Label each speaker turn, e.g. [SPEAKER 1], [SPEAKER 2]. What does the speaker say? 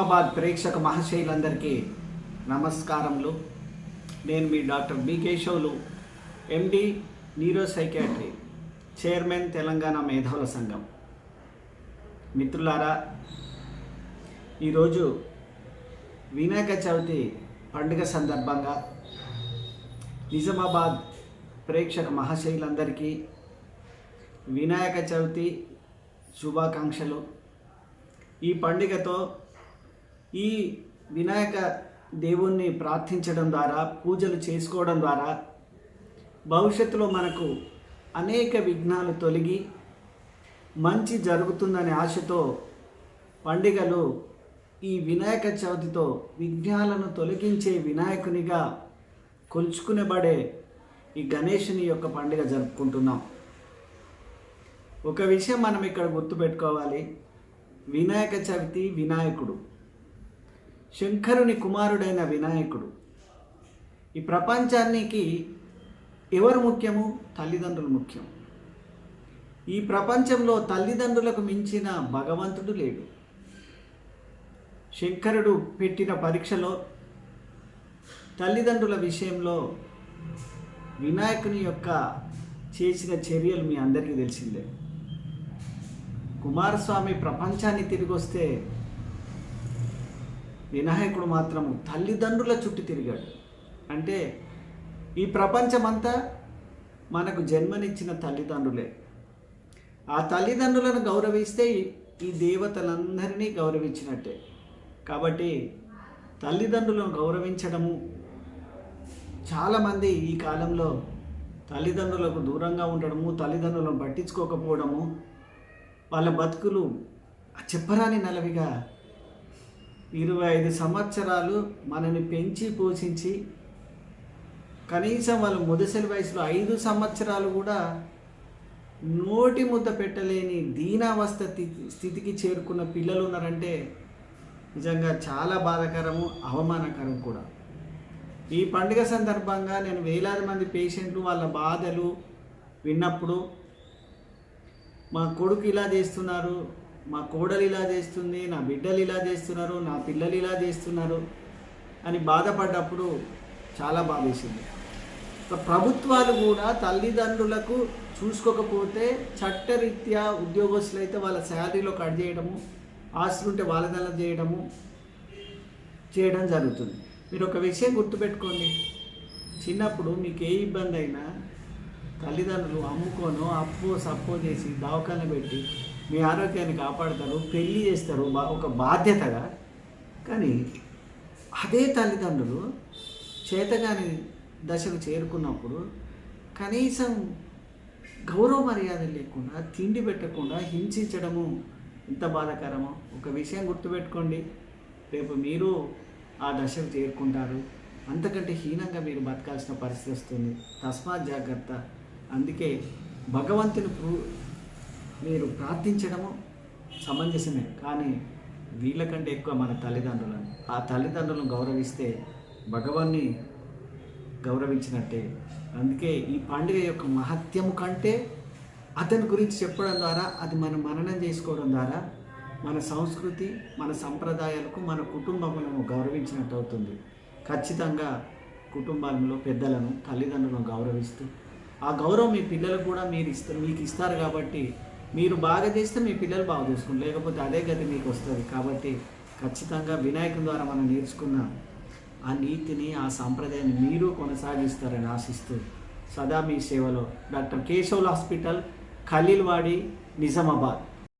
[SPEAKER 1] నిజామాబాద్ ప్రేక్షక మహాశయులందరికీ నమస్కారములు. నేను మీ డాక్టర్ బి కేశవులు, ఎండి న్యూరో సైకియాట్రీ, చైర్మన్ తెలంగాణ మేధావుల సంఘం. మిత్రులారా, ఈరోజు వినాయక చవితి పండుగ సందర్భంగా నిజామాబాద్ ప్రేక్షక మహాశయులందరికీ వినాయక చవితి శుభాకాంక్షలు. ఈ పండుగతో ఈ వినాయక దేవుణ్ణి ప్రార్థించడం ద్వారా, పూజలు చేసుకోవడం ద్వారా భవిష్యత్తులో మనకు అనేక విఘ్నాలు తొలగి మంచి జరుగుతుందనే ఆశతో పండుగలు ఈ వినాయక చవితితో విఘ్నాలను తొలగించే వినాయకునిగా కొలుచుకునబడే ఈ గణేశుని యొక్క పండుగ జరుపుకుంటున్నాం. ఒక విషయం మనం ఇక్కడ గుర్తుపెట్టుకోవాలి. వినాయక చవితి వినాయకుడు, శంకరుని కుమారుడైన వినాయకుడు. ఈ ప్రపంచానికి ఎవరు ముఖ్యము? తల్లిదండ్రులు ముఖ్యం. ఈ ప్రపంచంలో తల్లిదండ్రులకు మించిన భగవంతుడు లేడు. శంకరుడు పెట్టిన పరీక్షలో తల్లిదండ్రుల విషయంలో వినాయకుని యొక్క చేసిన చర్యలు మీ అందరికీ తెలిసిందే. కుమారస్వామి ప్రపంచాన్ని తిరిగి వస్తే వినాయకుడు మాత్రము తల్లిదండ్రుల చుట్టూ తిరిగాడు. అంటే ఈ ప్రపంచమంతా మనకు జన్మనిచ్చిన తల్లిదండ్రులే. ఆ తల్లిదండ్రులను గౌరవిస్తే ఈ దేవతలందరినీ గౌరవించినట్టే. కాబట్టి తల్లిదండ్రులను గౌరవించడము, చాలామంది ఈ కాలంలో తల్లిదండ్రులకు దూరంగా ఉండడము, తల్లిదండ్రులను పట్టించుకోకపోవడము, వాళ్ళ బతుకులు చెప్పరాని నలవిగా 25 సంవత్సరాలు మనని పెంచి పోషించి కనీసం వాళ్ళు ముదసలి వయసులో 5 సంవత్సరాలు కూడా నోటి ముద్ద పెట్టలేని దీనావస్థ స్థితికి చేరుకున్న పిల్లలు ఉన్నారంటే నిజంగా చాలా బాధాకరము, అవమానకరం కూడా. ఈ పండుగ సందర్భంగా నేను వేలాది మంది పేషెంట్లు వాళ్ళ బాధలు విన్నప్పుడు, మా కొడుకు ఇలా చేస్తున్నారు, మా కోడలు ఇలా చేస్తుంది, నా బిడ్డలు ఇలా చేస్తున్నారు, నా పిల్లలు ఇలా చేస్తున్నారు అని బాధపడ్డప్పుడు చాలా బాధేసింది. ప్రభుత్వాలు కూడా తల్లిదండ్రులకు చూసుకోకపోతే చట్టరీత్యా ఉద్యోగస్తులు అయితే వాళ్ళ శాలరీలో కట్ చేయడము, ఆస్తులు ఉంటే వాళ్ళ చేయడం జరుగుతుంది. మీరు ఒక విషయం గుర్తుపెట్టుకోండి. చిన్నప్పుడు మీకు ఏ ఇబ్బంది అయినా తల్లిదండ్రులు అమ్ముకోనో అప్పు సప్పో చేసి దవాఖాన పెట్టి మీ ఆరోగ్యాన్ని కాపాడతారు, పెళ్ళి చేస్తారు ఒక బాధ్యతగా. కానీ అదే తల్లిదండ్రులు చేతగాని దశకు చేరుకున్నప్పుడు కనీసం గౌరవ మర్యాద లేకుండా, తిండి పెట్టకుండా హింసించడము ఎంత బాధాకరమో. ఒక విషయం గుర్తుపెట్టుకోండి, రేపు మీరు ఆ దశకు చేరుకుంటారు. అంతకంటే హీనంగా మీరు బతకాల్సిన పరిస్థితి వస్తుంది. తస్మాత్ జాగ్రత్త. అందుకే భగవంతుని మీరు ప్రార్థించడము సమంజసమే, కానీ వీళ్ళకంటే ఎక్కువ మన తల్లిదండ్రులను, ఆ తల్లిదండ్రులను గౌరవిస్తే భగవాన్ని గౌరవించినట్టే. అందుకే ఈ పండుగ యొక్క మహత్యము కంటే అతని గురించి చెప్పడం ద్వారా, అది మనం మననం చేసుకోవడం ద్వారా మన సంస్కృతి, మన సంప్రదాయాలకు, మన కుటుంబములను గౌరవించినట్టు అవుతుంది. ఖచ్చితంగా కుటుంబాలలో పెద్దలను, తల్లిదండ్రులను గౌరవిస్తూ ఆ గౌరవం మీ పిల్లలకు కూడా మీకు ఇస్తారు. కాబట్టి మీరు బాగా చేస్తే మీ పిల్లలు బాగా చూసుకుంటారు, లేకపోతే అదే గతి మీకు వస్తుంది. కాబట్టి ఖచ్చితంగా వినాయకుని ద్వారా మనం నేర్చుకున్న ఆ నీతిని, ఆ సాంప్రదాయాన్ని మీరు కొనసాగిస్తారని ఆశిస్తూ సదా మీ సేవలో డాక్టర్ కేశవుల్ హాస్పిటల్, ఖలీల్వాడి, నిజామాబాద్.